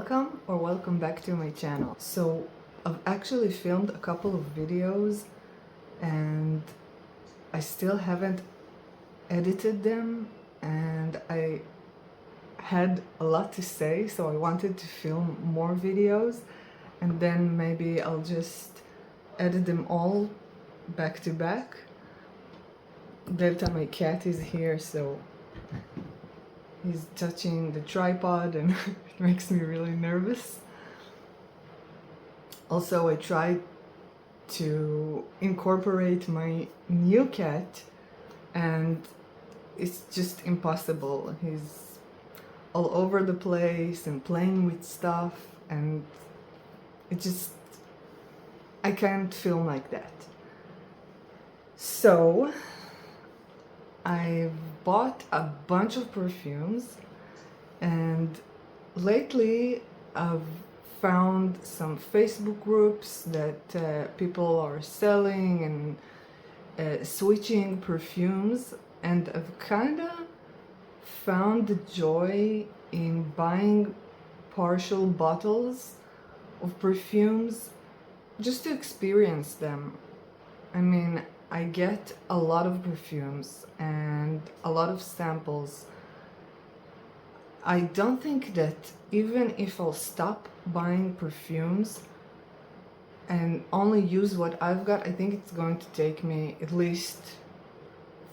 Welcome or welcome back to my channel. So I've actually filmed a couple of videos and I still haven't edited them, and I had a lot to say, so I wanted to film more videos and then maybe I'll just edit them all back to back. Delta, my cat, is here, so he's touching the tripod and it makes me really nervous. Also, I tried to incorporate my new cat and it's just impossible. He's all over the place and playing with stuff, and I can't film like that. So I've bought a bunch of perfumes, and lately I've found some Facebook groups that people are selling and switching perfumes, and I've kind of found the joy in buying partial bottles of perfumes just to experience them. I mean, I get a lot of perfumes and a lot of samples. I don't think that even if I'll stop buying perfumes and only use what I've got, I think it's going to take me at least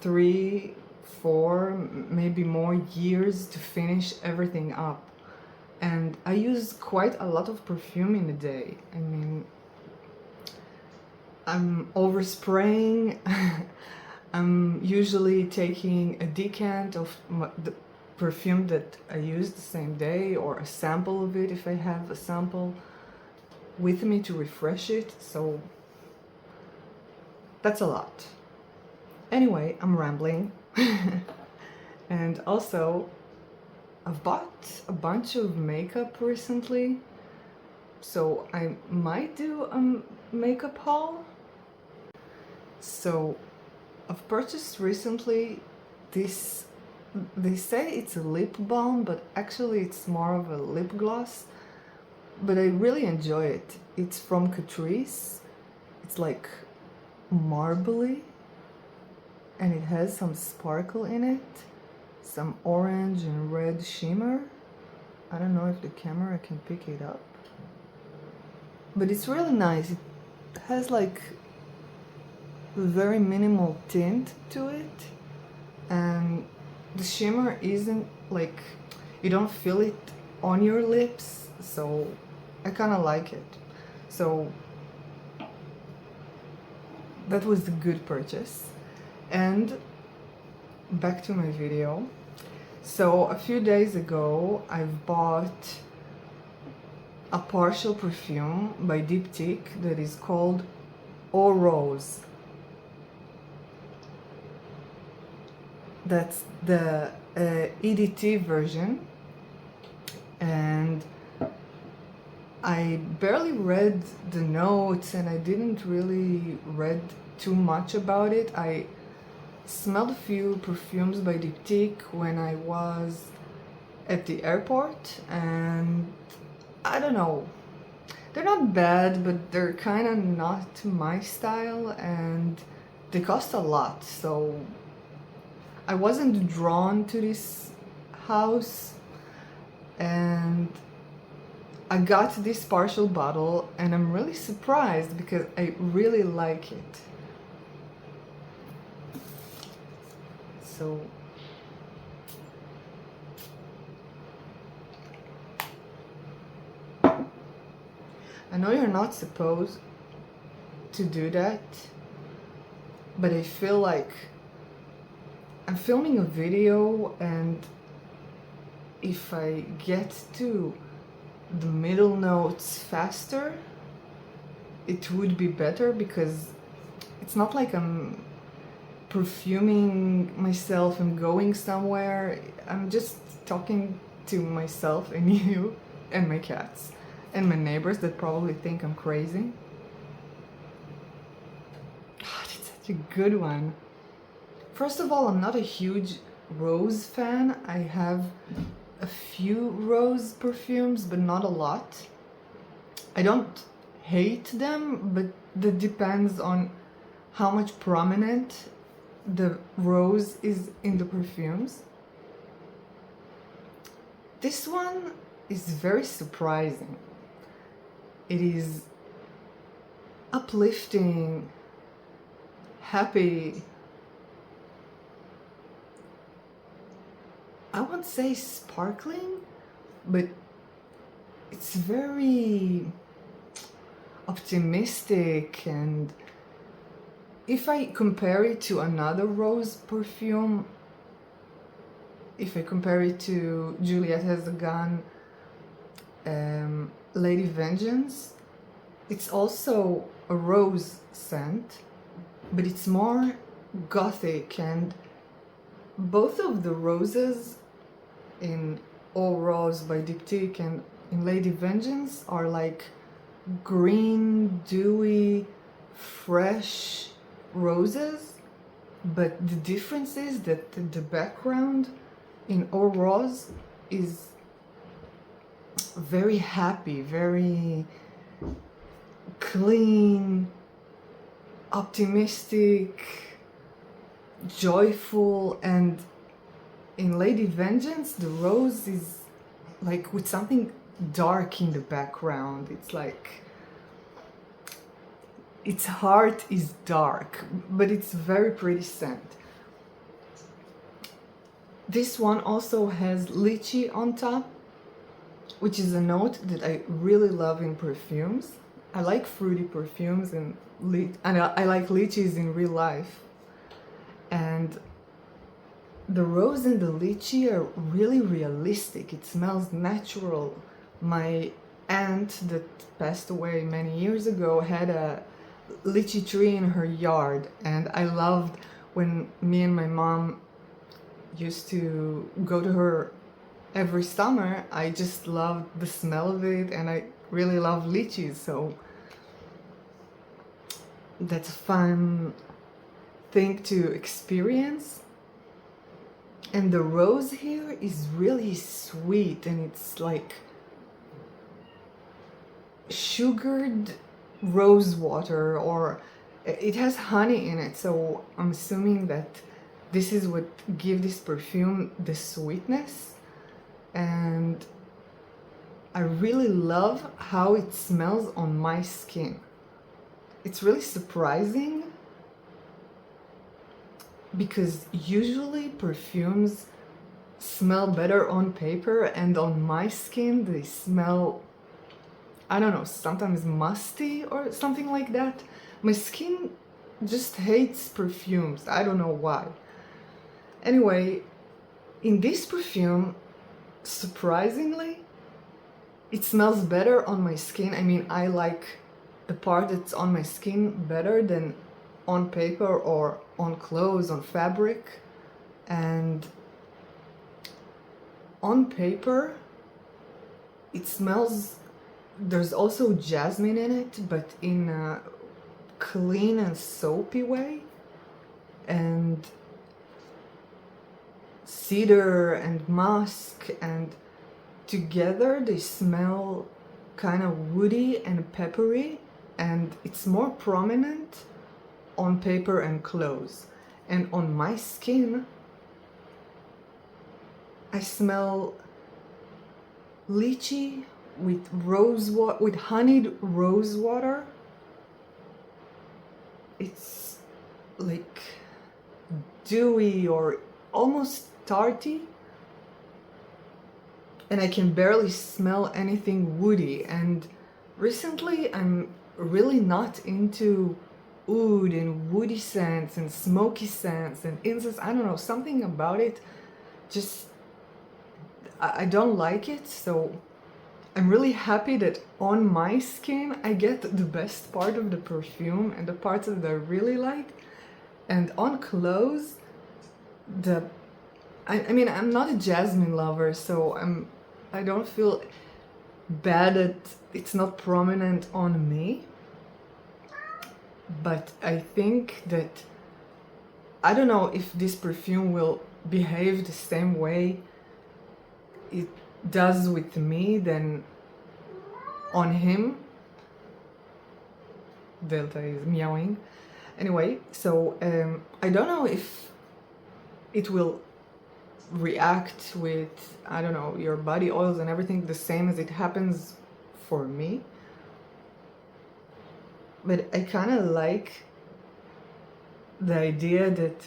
3, 4, maybe more years to finish everything up. And I use quite a lot of perfume in a day. I mean, I'm overspraying. I'm usually taking a decant of the perfume that I used the same day, or a sample of it if I have a sample with me to refresh it. So that's a lot. Anyway, I'm rambling. And also, I've bought a bunch of makeup recently, so I might do a makeup haul. So I've purchased recently this, they say it's a lip balm, but actually it's more of a lip gloss, but I really enjoy it. It's from Catrice. It's like marbly and it has some sparkle in it, some orange and red shimmer. I don't know if the camera can pick it up, but it's really nice. It has like very minimal tint to it, and the shimmer isn't like, you don't feel it on your lips, so I kind of like it. So that was a good purchase. And back to my video. So a few days ago I've bought a partial perfume by Diptyque that is called Eau Rose. That's the EDT version, and I barely read the notes and I didn't really read too much about it. I smelled a few perfumes by Diptyque when I was at the airport, and I don't know, they're not bad, but they're kind of not my style and they cost a lot, so I wasn't drawn to this house, and I got this partial bottle and I'm really surprised because I really like it. So I know you're not supposed to do that, but I feel like I'm filming a video, and if I get to the middle notes faster, it would be better, because it's not like I'm perfuming myself and going somewhere. I'm just talking to myself and you and my cats and my neighbors that probably think I'm crazy. God, it's such a good one. First of all, I'm not a huge Rose fan. I have a few rose perfumes, but not a lot. I don't hate them, but that depends on how much prominent the rose is in the perfumes. This one is very surprising. It is uplifting, happy. I won't say sparkling, but it's very optimistic. And if I compare it to another rose perfume, if I compare it to Juliette Has a Gun, Lady Vengeance, it's also a rose scent, but it's more gothic, and both of the roses in Eau Rose by Diptyque and in Lady Vengeance are like green, dewy, fresh roses, but the difference is that the background in Eau Rose is very happy, very clean, optimistic, joyful, and in Lady Vengeance the rose is like with something dark in the background. It's like its heart is dark, but it's very pretty scent. This one also has lychee on top, which is a note that I really love in perfumes. I like fruity perfumes and I like lychees in real life. And the rose and the lychee are really realistic. It smells natural. My aunt that passed away many years ago had a lychee tree in her yard, and I loved when me and my mom used to go to her every summer. I just loved the smell of it, and I really love lychees, so that's a fun thing to experience. And the rose here is really sweet, and it's like sugared rose water, or it has honey in it, so I'm assuming that this is what gives this perfume the sweetness. And I really love how it smells on my skin. It's really surprising because usually perfumes smell better on paper, and on my skin they smell, I don't know, sometimes musty or something like that. My skin just hates perfumes. I don't know why. Anyway, in this perfume, surprisingly, it smells better on my skin. I mean, I like the part that's on my skin better than on paper or on clothes, on fabric. And on paper, it smells, there's also jasmine in it, but in a clean and soapy way. And cedar and musk, and together they smell kind of woody and peppery, and it's more prominent on paper and clothes. And on my skin, I smell lychee with with honeyed rose water. It's like dewy or almost tarty, and I can barely smell anything woody. And recently I'm really not into oud and woody scents and smoky scents and incense. I don't know, something about it just, I don't like it. So I'm really happy that on my skin I get the best part of the perfume and the parts that I really like, and on clothes I mean, I'm not a jasmine lover, so I don't feel bad that it's not prominent on me. But I think that, I don't know if this perfume will behave the same way does with me than on him. Delta is meowing. Anyway, so I don't know if it will react with, I don't know, your body oils and everything the same as it happens for me. But I kind of like the idea that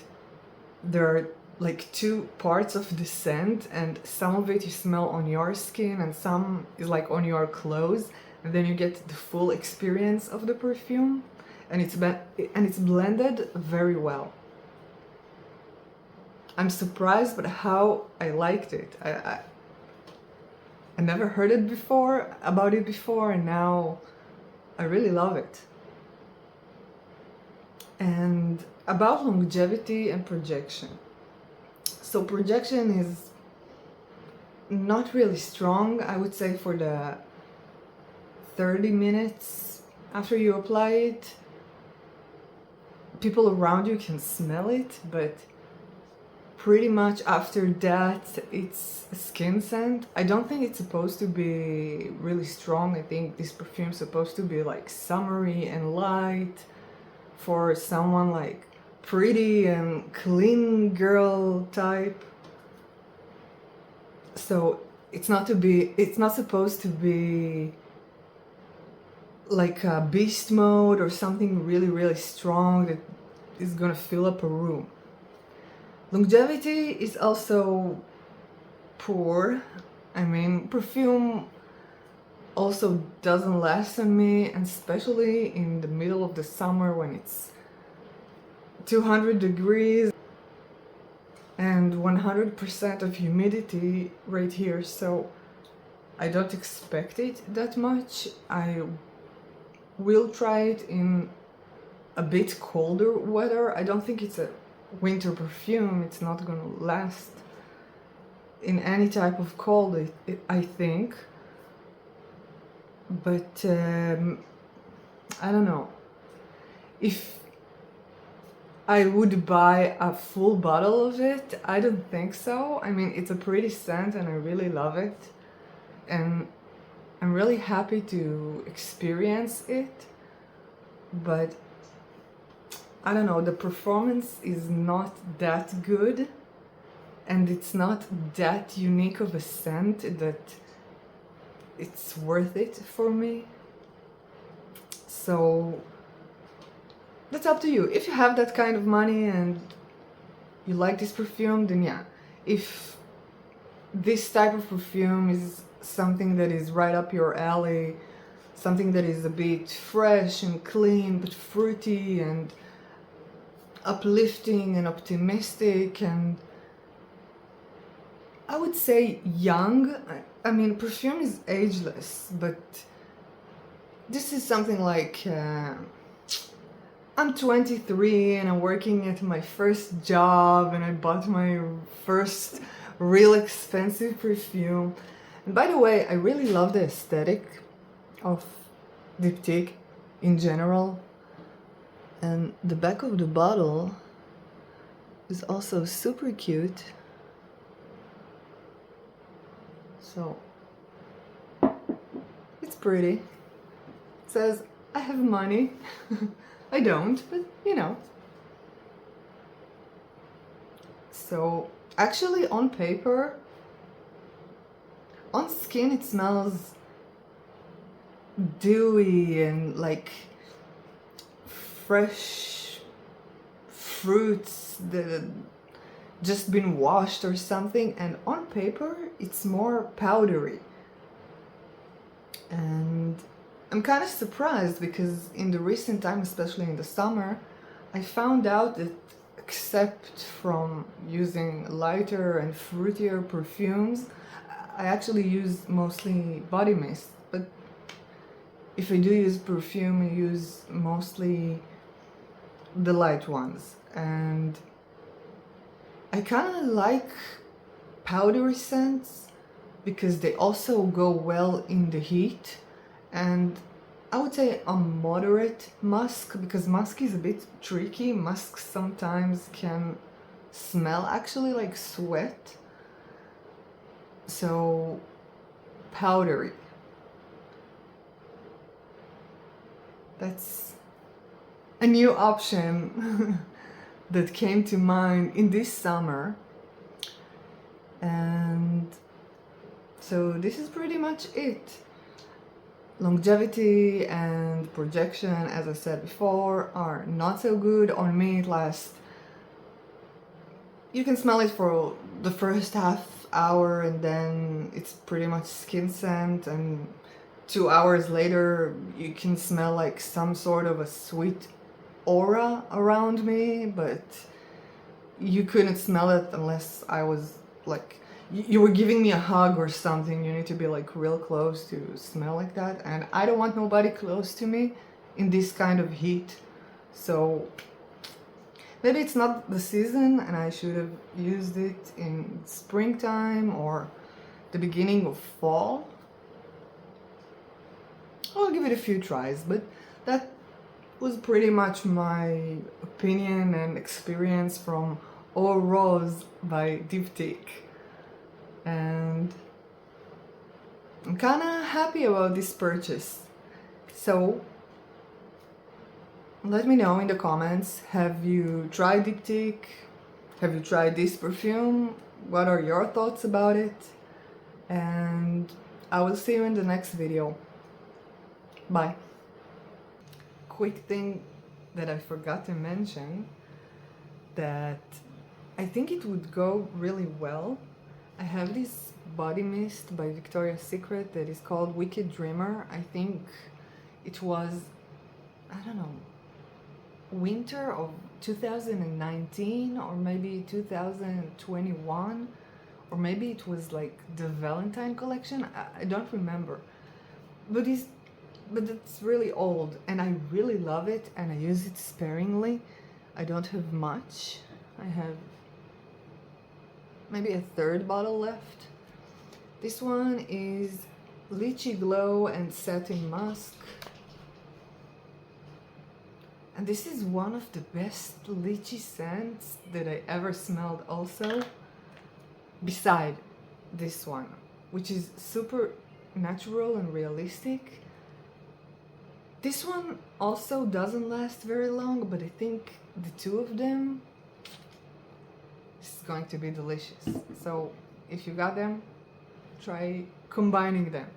there are like two parts of the scent, and some of it you smell on your skin and some is like on your clothes, and then you get the full experience of the perfume, and it's blended very well. I'm surprised by how I liked it. I never heard it before, about it before, and now I really love it. And about longevity and projection. So projection is not really strong, I would say, for the 30 minutes after you apply it. People around you can smell it, but pretty much after that it's a skin scent. I don't think it's supposed to be really strong. I think this perfume is supposed to be like summery and light for someone like pretty and clean girl type. So it's not supposed to be like a beast mode or something really strong that is gonna fill up a room. Longevity is also poor. I mean, perfume also doesn't last on me, and especially in the middle of the summer when it's 200 degrees and 100% of humidity right here, so I don't expect it that much. I will try it in a bit colder weather. I don't think it's a winter perfume. It's not gonna last in any type of cold, I think. But I don't know if I would buy a full bottle of it. I don't think so. I mean, it's a pretty scent and I really love it, and I'm really happy to experience it, but I don't know, the performance is not that good, and it's not that unique of a scent that it's worth it for me. So that's up to you. If you have that kind of money and you like this perfume, then yeah. If this type of perfume is something that is right up your alley, something that is a bit fresh and clean but fruity and uplifting and optimistic, and I would say young. I mean, perfume is ageless, but this is something like I'm 23 and I'm working at my first job and I bought my first real expensive perfume. And by the way, I really love the aesthetic of Diptyque in general. And the back of the bottle is also super cute. So it's pretty. It says, I have money. I don't, but you know. So actually on paper, on skin it smells dewy and like fresh fruits that had just been washed or something, and on paper it's more powdery. And I'm kind of surprised because in the recent time, especially in the summer, I found out that except from using lighter and fruitier perfumes, I actually use mostly body mist. But if I do use perfume, I use mostly the light ones. And I kind of like powdery scents because they also go well in the heat. And I would say a moderate musk, because musk is a bit tricky. Musk sometimes can smell actually like sweat. So powdery. That's a new option that came to mind in this summer. And so this is pretty much it. Longevity and projection, as I said before, are not so good. On me it lasts, you can smell it for the first half hour and then it's pretty much skin scent, and 2 hours later you can smell like some sort of a sweet aura around me, but you couldn't smell it unless I was like, you were giving me a hug or something. You need to be like real close to smell like that, and I don't want nobody close to me in this kind of heat. So maybe it's not the season and I should have used it in springtime or the beginning of fall. I'll give it a few tries, but that was pretty much my opinion and experience from Eau Rose by Diptyque. And I'm kinda happy about this purchase. So let me know in the comments, have you tried Diptyque? Have you tried this perfume? What are your thoughts about it? And I will see you in the next video. Bye. Quick thing that I forgot to mention, that I think it would go really well. I have this body mist by Victoria's Secret that is called Wicked Dreamer. I think it was, I don't know, winter of 2019 or maybe 2021, or maybe it was like the Valentine collection. I don't remember, but it's really old and I really love it and I use it sparingly. I don't have much. I have maybe a third bottle left. This one is Lychee Glow and Satin Musk. And this is one of the best lychee scents that I ever smelled also, beside this one, which is super natural and realistic. This one also doesn't last very long, but I think the two of them is going to be delicious. So if you got them, try combining them.